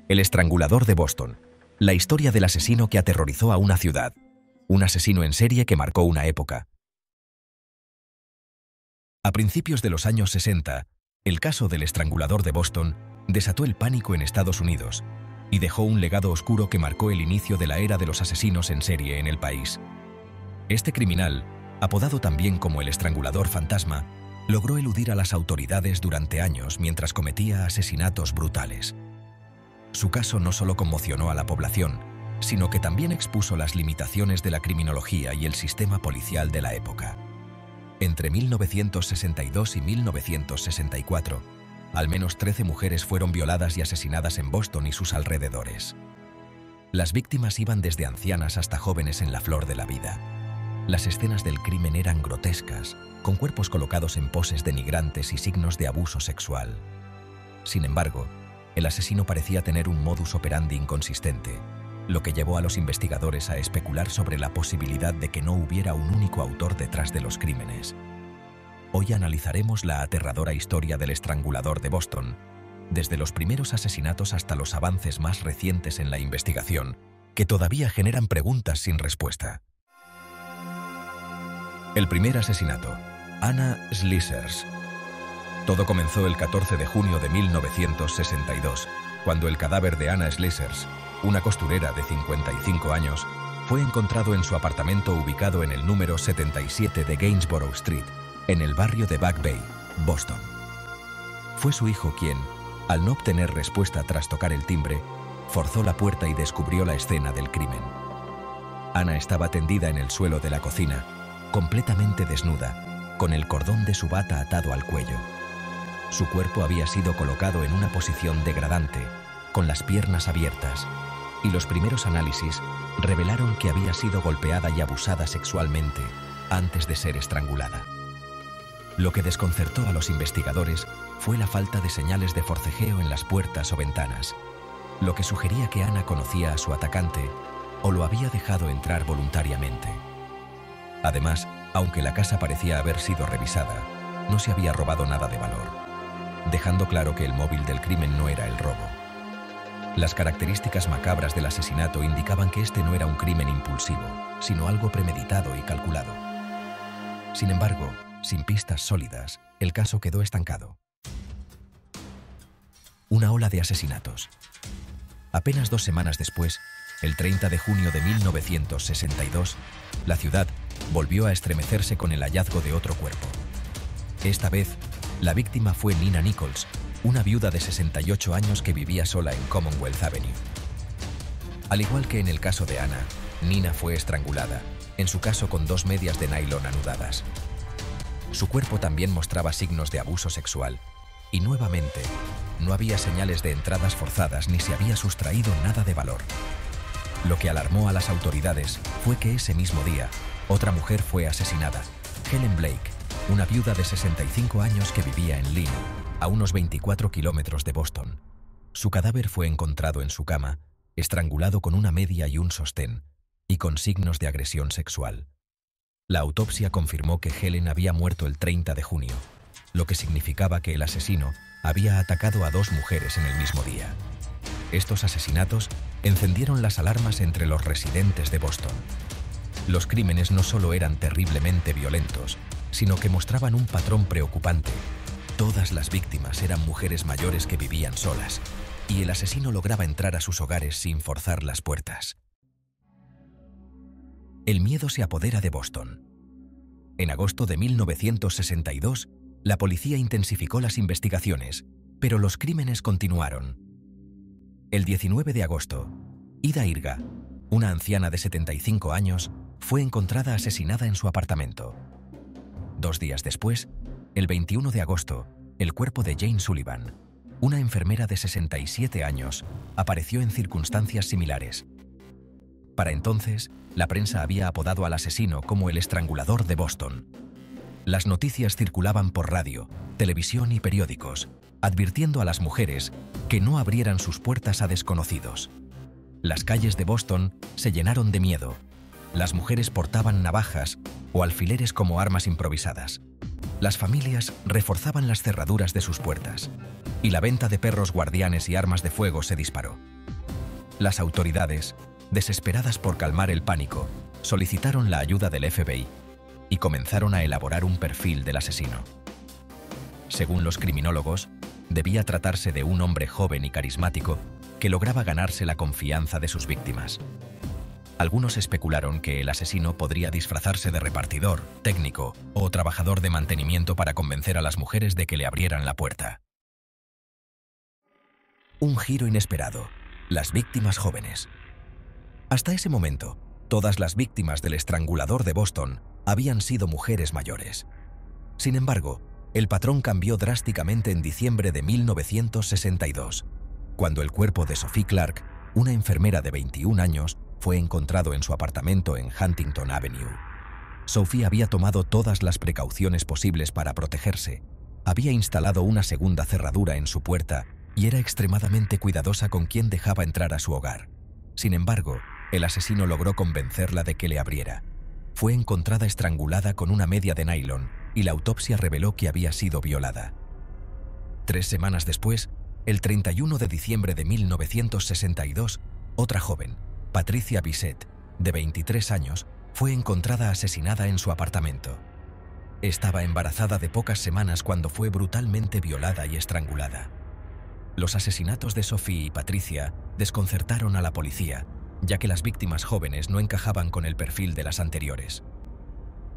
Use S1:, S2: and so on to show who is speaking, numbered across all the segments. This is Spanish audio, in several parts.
S1: El estrangulador de Boston. La historia del asesino que aterrorizó a una ciudad. Un asesino en serie que marcó una época. A principios de los años 60, el caso del estrangulador de Boston desató el pánico en Estados Unidos y dejó un legado oscuro que marcó el inicio de la era de los asesinos en serie en el país. Este criminal, apodado también como el estrangulador fantasma, logró eludir a las autoridades durante años mientras cometía asesinatos brutales. Su caso no solo conmocionó a la población, sino que también expuso las limitaciones de la criminología y el sistema policial de la época. Entre 1962 y 1964, al menos 13 mujeres fueron violadas y asesinadas en Boston y sus alrededores. Las víctimas iban desde ancianas hasta jóvenes en la flor de la vida. Las escenas del crimen eran grotescas, con cuerpos colocados en poses denigrantes y signos de abuso sexual. Sin embargo, el asesino parecía tener un modus operandi inconsistente, lo que llevó a los investigadores a especular sobre la posibilidad de que no hubiera un único autor detrás de los crímenes. Hoy analizaremos la aterradora historia del estrangulador de Boston, desde los primeros asesinatos hasta los avances más recientes en la investigación, que todavía generan preguntas sin respuesta. El primer asesinato. Anna Schliessers. Todo comenzó el 14 de junio de 1962, cuando el cadáver de Anna Schliessers, una costurera de 55 años, fue encontrado en su apartamento ubicado en el número 77 de Gainsborough Street, en el barrio de Back Bay, Boston. Fue su hijo quien, al no obtener respuesta tras tocar el timbre, forzó la puerta y descubrió la escena del crimen. Anna estaba tendida en el suelo de la cocina, completamente desnuda, con el cordón de su bata atado al cuello. Su cuerpo había sido colocado en una posición degradante, con las piernas abiertas, y los primeros análisis revelaron que había sido golpeada y abusada sexualmente antes de ser estrangulada. Lo que desconcertó a los investigadores fue la falta de señales de forcejeo en las puertas o ventanas, lo que sugería que Anna conocía a su atacante o lo había dejado entrar voluntariamente. Además, aunque la casa parecía haber sido revisada, no se había robado nada de valor, dejando claro que el móvil del crimen no era el robo. Las características macabras del asesinato indicaban que este no era un crimen impulsivo, sino algo premeditado y calculado. Sin embargo, sin pistas sólidas, el caso quedó estancado. Una ola de asesinatos. Apenas 2 semanas después, el 30 de junio de 1962, la ciudad volvió a estremecerse con el hallazgo de otro cuerpo. Esta vez, la víctima fue Nina Nichols, una viuda de 68 años que vivía sola en Commonwealth Avenue. Al igual que en el caso de Anna, Nina fue estrangulada, en su caso con 2 medias de nylon anudadas. Su cuerpo también mostraba signos de abuso sexual, y nuevamente, no había señales de entradas forzadas ni se había sustraído nada de valor. Lo que alarmó a las autoridades fue que ese mismo día, otra mujer fue asesinada, Helen Blake, una viuda de 65 años que vivía en Lynn, a unos 24 kilómetros de Boston. Su cadáver fue encontrado en su cama, estrangulado con una media y un sostén, y con signos de agresión sexual. La autopsia confirmó que Helen había muerto el 30 de junio, lo que significaba que el asesino había atacado a 2 mujeres en el mismo día. Estos asesinatos encendieron las alarmas entre los residentes de Boston. Los crímenes no solo eran terriblemente violentos, sino que mostraban un patrón preocupante. Todas las víctimas eran mujeres mayores que vivían solas, y el asesino lograba entrar a sus hogares sin forzar las puertas. El miedo se apodera de Boston. En agosto de 1962, la policía intensificó las investigaciones, pero los crímenes continuaron. El 19 de agosto, Ida Irga, una anciana de 75 años, fue encontrada asesinada en su apartamento. 2 días después, el 21 de agosto, el cuerpo de Jane Sullivan, una enfermera de 67 años, apareció en circunstancias similares. Para entonces, la prensa había apodado al asesino como el estrangulador de Boston. Las noticias circulaban por radio, televisión y periódicos, advirtiendo a las mujeres que no abrieran sus puertas a desconocidos. Las calles de Boston se llenaron de miedo. Las mujeres portaban navajas o alfileres como armas improvisadas. Las familias reforzaban las cerraduras de sus puertas, y la venta de perros guardianes y armas de fuego se disparó. Las autoridades, desesperadas por calmar el pánico, solicitaron la ayuda del FBI y comenzaron a elaborar un perfil del asesino. Según los criminólogos, debía tratarse de un hombre joven y carismático que lograba ganarse la confianza de sus víctimas. Algunos especularon que el asesino podría disfrazarse de repartidor, técnico o trabajador de mantenimiento para convencer a las mujeres de que le abrieran la puerta. Un giro inesperado. Las víctimas jóvenes. Hasta ese momento, todas las víctimas del estrangulador de Boston habían sido mujeres mayores. Sin embargo, el patrón cambió drásticamente en diciembre de 1962, cuando el cuerpo de Sophie Clark, una enfermera de 21 años, fue encontrado en su apartamento en Huntington Avenue. Sophie había tomado todas las precauciones posibles para protegerse, había instalado una segunda cerradura en su puerta y era extremadamente cuidadosa con quién dejaba entrar a su hogar. Sin embargo, el asesino logró convencerla de que le abriera. Fue encontrada estrangulada con una media de nylon y la autopsia reveló que había sido violada. 3 semanas después, el 31 de diciembre de 1962, otra joven, Patricia Bissett, de 23 años, fue encontrada asesinada en su apartamento. Estaba embarazada de pocas semanas cuando fue brutalmente violada y estrangulada. Los asesinatos de Sophie y Patricia desconcertaron a la policía, ya que las víctimas jóvenes no encajaban con el perfil de las anteriores.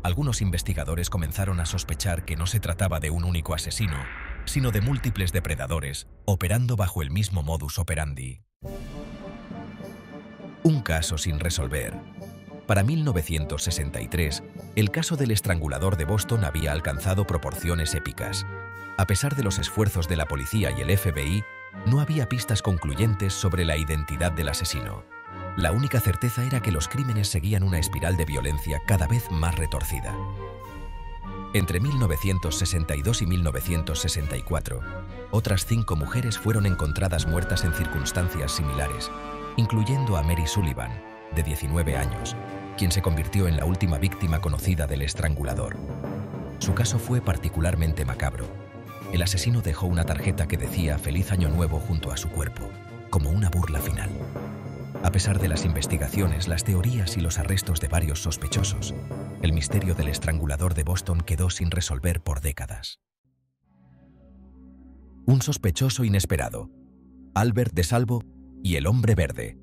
S1: Algunos investigadores comenzaron a sospechar que no se trataba de un único asesino, sino de múltiples depredadores, operando bajo el mismo modus operandi. Un caso sin resolver. Para 1963, el caso del estrangulador de Boston había alcanzado proporciones épicas. A pesar de los esfuerzos de la policía y el FBI, no había pistas concluyentes sobre la identidad del asesino. La única certeza era que los crímenes seguían una espiral de violencia cada vez más retorcida. Entre 1962 y 1964, otras 5 mujeres fueron encontradas muertas en circunstancias similares, incluyendo a Mary Sullivan, de 19 años, quien se convirtió en la última víctima conocida del estrangulador. Su caso fue particularmente macabro. El asesino dejó una tarjeta que decía «Feliz Año Nuevo» junto a su cuerpo, como una burla final. A pesar de las investigaciones, las teorías y los arrestos de varios sospechosos, el misterio del estrangulador de Boston quedó sin resolver por décadas. Un sospechoso inesperado, Albert DeSalvo y el hombre verde.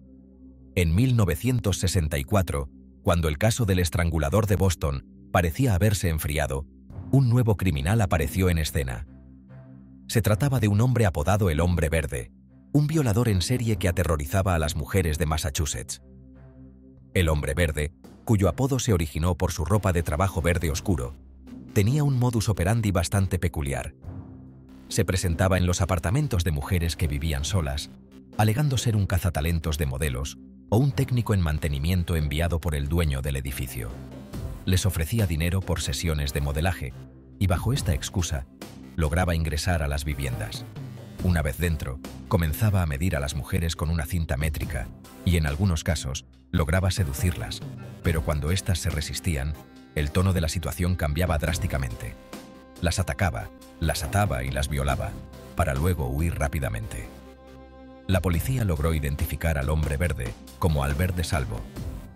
S1: En 1964, cuando el caso del estrangulador de Boston parecía haberse enfriado, un nuevo criminal apareció en escena. Se trataba de un hombre apodado el Hombre Verde, un violador en serie que aterrorizaba a las mujeres de Massachusetts. El Hombre Verde, cuyo apodo se originó por su ropa de trabajo verde oscuro, tenía un modus operandi bastante peculiar. Se presentaba en los apartamentos de mujeres que vivían solas, alegando ser un cazatalentos de modelos o un técnico en mantenimiento enviado por el dueño del edificio. Les ofrecía dinero por sesiones de modelaje y bajo esta excusa lograba ingresar a las viviendas. Una vez dentro, comenzaba a medir a las mujeres con una cinta métrica y en algunos casos lograba seducirlas, pero cuando éstas se resistían, el tono de la situación cambiaba drásticamente. Las atacaba, las ataba y las violaba, para luego huir rápidamente. La policía logró identificar al Hombre Verde como Albert DeSalvo,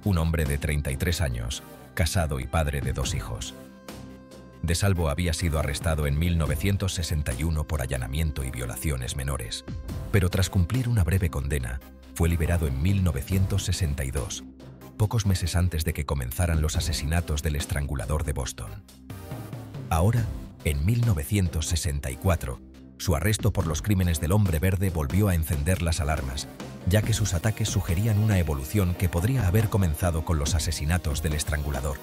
S1: un hombre de 33 años, casado y padre de 2 hijos. DeSalvo había sido arrestado en 1961 por allanamiento y violaciones menores, pero tras cumplir una breve condena, fue liberado en 1962, pocos meses antes de que comenzaran los asesinatos del estrangulador de Boston. Ahora, en 1964, su arresto por los crímenes del Hombre Verde volvió a encender las alarmas, ya que sus ataques sugerían una evolución que podría haber comenzado con los asesinatos del estrangulador.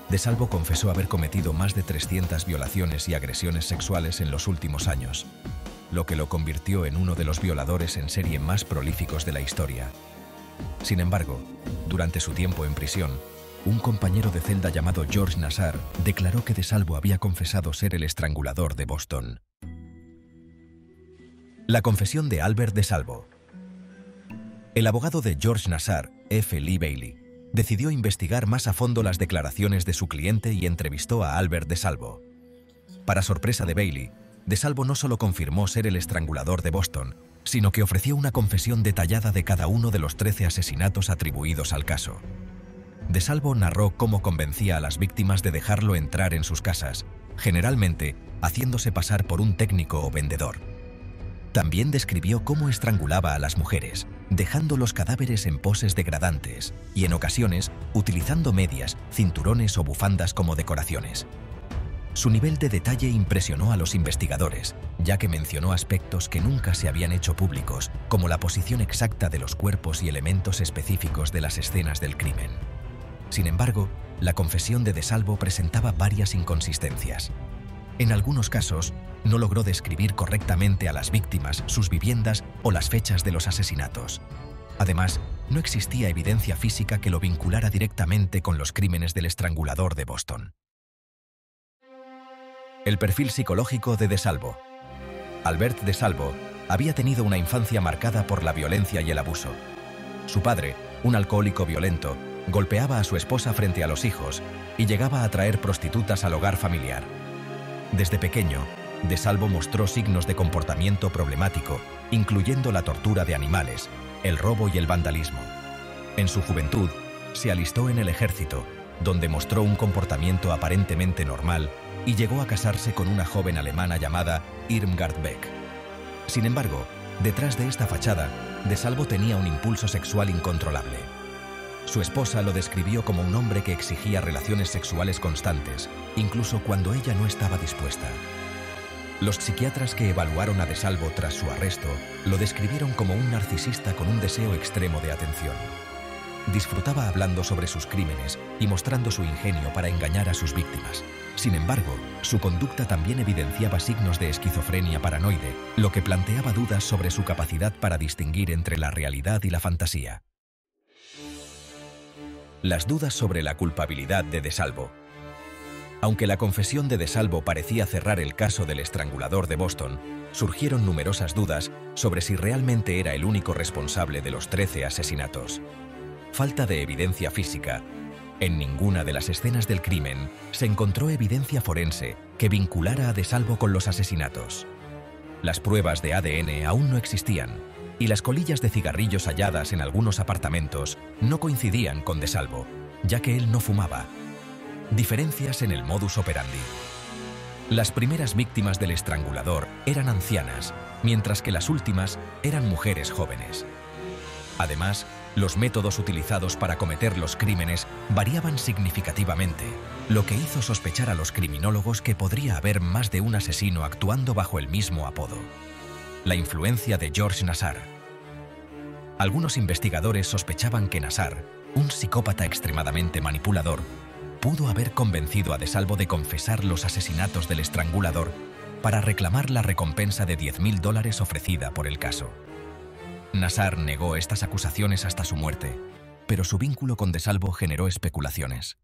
S1: DeSalvo confesó haber cometido más de 300 violaciones y agresiones sexuales en los últimos años, lo que lo convirtió en uno de los violadores en serie más prolíficos de la historia. Sin embargo, durante su tiempo en prisión, un compañero de celda llamado George Nassar declaró que DeSalvo había confesado ser el estrangulador de Boston. La confesión de Albert DeSalvo. El abogado de George Nassar, F. Lee Bailey, decidió investigar más a fondo las declaraciones de su cliente y entrevistó a Albert DeSalvo. Para sorpresa de Bailey, DeSalvo no solo confirmó ser el estrangulador de Boston, sino que ofreció una confesión detallada de cada uno de los 13 asesinatos atribuidos al caso. DeSalvo narró cómo convencía a las víctimas de dejarlo entrar en sus casas, generalmente haciéndose pasar por un técnico o vendedor. También describió cómo estrangulaba a las mujeres, dejando los cadáveres en poses degradantes y, en ocasiones, utilizando medias, cinturones o bufandas como decoraciones. Su nivel de detalle impresionó a los investigadores, ya que mencionó aspectos que nunca se habían hecho públicos, como la posición exacta de los cuerpos y elementos específicos de las escenas del crimen. Sin embargo, la confesión de DeSalvo presentaba varias inconsistencias. En algunos casos, no logró describir correctamente a las víctimas, sus viviendas o las fechas de los asesinatos. Además, no existía evidencia física que lo vinculara directamente con los crímenes del estrangulador de Boston. El perfil psicológico de DeSalvo. Albert DeSalvo había tenido una infancia marcada por la violencia y el abuso. Su padre, un alcohólico violento, golpeaba a su esposa frente a los hijos y llegaba a traer prostitutas al hogar familiar. Desde pequeño, DeSalvo mostró signos de comportamiento problemático, incluyendo la tortura de animales, el robo y el vandalismo. En su juventud, se alistó en el ejército, donde mostró un comportamiento aparentemente normal y llegó a casarse con una joven alemana llamada Irmgard Beck. Sin embargo, detrás de esta fachada, DeSalvo tenía un impulso sexual incontrolable. Su esposa lo describió como un hombre que exigía relaciones sexuales constantes, incluso cuando ella no estaba dispuesta. Los psiquiatras que evaluaron a DeSalvo tras su arresto lo describieron como un narcisista con un deseo extremo de atención. Disfrutaba hablando sobre sus crímenes y mostrando su ingenio para engañar a sus víctimas. Sin embargo, su conducta también evidenciaba signos de esquizofrenia paranoide, lo que planteaba dudas sobre su capacidad para distinguir entre la realidad y la fantasía. Las dudas sobre la culpabilidad de DeSalvo. Aunque la confesión de DeSalvo parecía cerrar el caso del estrangulador de Boston, surgieron numerosas dudas sobre si realmente era el único responsable de los 13 asesinatos. Falta de evidencia física. En ninguna de las escenas del crimen se encontró evidencia forense que vinculara a DeSalvo con los asesinatos. Las pruebas de ADN aún no existían, y las colillas de cigarrillos halladas en algunos apartamentos no coincidían con DeSalvo, ya que él no fumaba. Diferencias en el modus operandi. Las primeras víctimas del estrangulador eran ancianas, mientras que las últimas eran mujeres jóvenes. Además, los métodos utilizados para cometer los crímenes variaban significativamente, lo que hizo sospechar a los criminólogos que podría haber más de un asesino actuando bajo el mismo apodo. La influencia de George Nassar. Algunos investigadores sospechaban que Nassar, un psicópata extremadamente manipulador, pudo haber convencido a DeSalvo de confesar los asesinatos del estrangulador para reclamar la recompensa de $10.000 ofrecida por el caso. Nassar negó estas acusaciones hasta su muerte, pero su vínculo con DeSalvo generó especulaciones.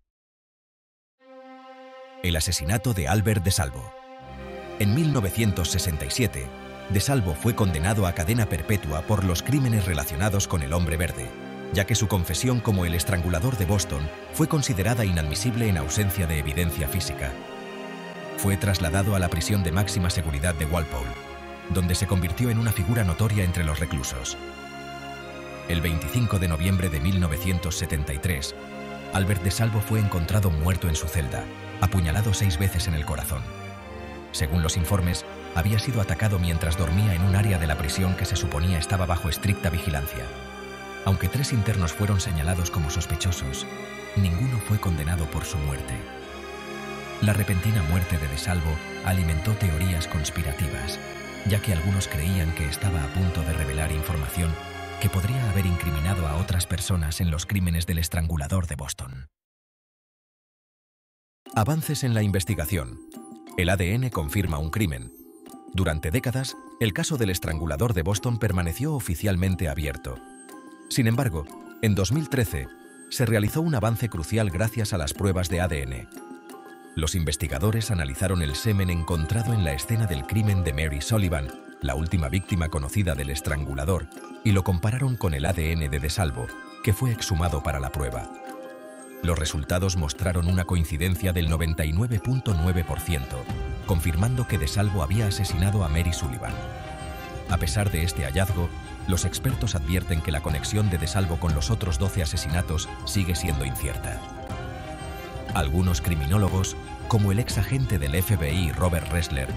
S1: El asesinato de Albert DeSalvo. En 1967, DeSalvo fue condenado a cadena perpetua por los crímenes relacionados con el Hombre Verde, ya que su confesión como el estrangulador de Boston fue considerada inadmisible en ausencia de evidencia física. Fue trasladado a la prisión de máxima seguridad de Walpole, donde se convirtió en una figura notoria entre los reclusos. El 25 de noviembre de 1973, Albert DeSalvo fue encontrado muerto en su celda, apuñalado 6 veces en el corazón. Según los informes, había sido atacado mientras dormía en un área de la prisión que se suponía estaba bajo estricta vigilancia. Aunque 3 internos fueron señalados como sospechosos, ninguno fue condenado por su muerte. La repentina muerte de DeSalvo alimentó teorías conspirativas, ya que algunos creían que estaba a punto de revelar información que podría haber incriminado a otras personas en los crímenes del estrangulador de Boston. Avances en la investigación. El ADN confirma un crimen. Durante décadas, el caso del estrangulador de Boston permaneció oficialmente abierto. Sin embargo, en 2013, se realizó un avance crucial gracias a las pruebas de ADN. Los investigadores analizaron el semen encontrado en la escena del crimen de Mary Sullivan, la última víctima conocida del estrangulador, y lo compararon con el ADN de DeSalvo, que fue exhumado para la prueba. Los resultados mostraron una coincidencia del 99.9%, confirmando que DeSalvo había asesinado a Mary Sullivan. A pesar de este hallazgo, los expertos advierten que la conexión de DeSalvo con los otros 12 asesinatos sigue siendo incierta. Algunos criminólogos, como el ex agente del FBI Robert Ressler,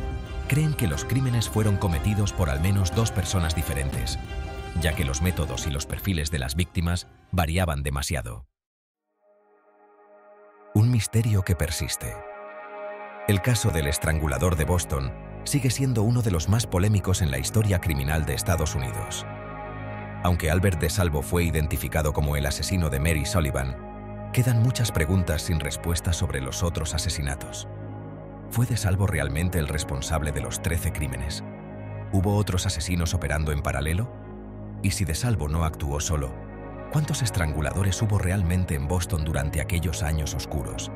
S1: creen que los crímenes fueron cometidos por al menos 2 personas diferentes, ya que los métodos y los perfiles de las víctimas variaban demasiado. Un misterio que persiste. El caso del estrangulador de Boston sigue siendo uno de los más polémicos en la historia criminal de Estados Unidos. Aunque Albert DeSalvo fue identificado como el asesino de Mary Sullivan, quedan muchas preguntas sin respuesta sobre los otros asesinatos. ¿Fue DeSalvo realmente el responsable de los 13 crímenes? ¿Hubo otros asesinos operando en paralelo? Y si DeSalvo no actuó solo, ¿cuántos estranguladores hubo realmente en Boston durante aquellos años oscuros?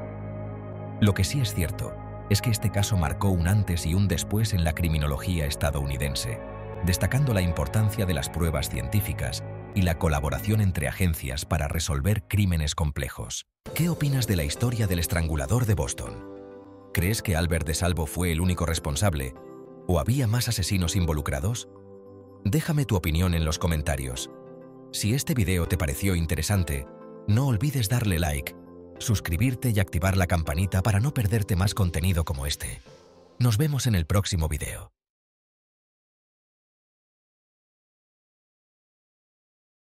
S1: Lo que sí es cierto es que este caso marcó un antes y un después en la criminología estadounidense, destacando la importancia de las pruebas científicas y la colaboración entre agencias para resolver crímenes complejos. ¿Qué opinas de la historia del estrangulador de Boston? ¿Crees que Albert DeSalvo fue el único responsable? ¿O había más asesinos involucrados? Déjame tu opinión en los comentarios. Si este video te pareció interesante, no olvides darle like, suscribirte y activar la campanita para no perderte más contenido como este. Nos vemos en el próximo video.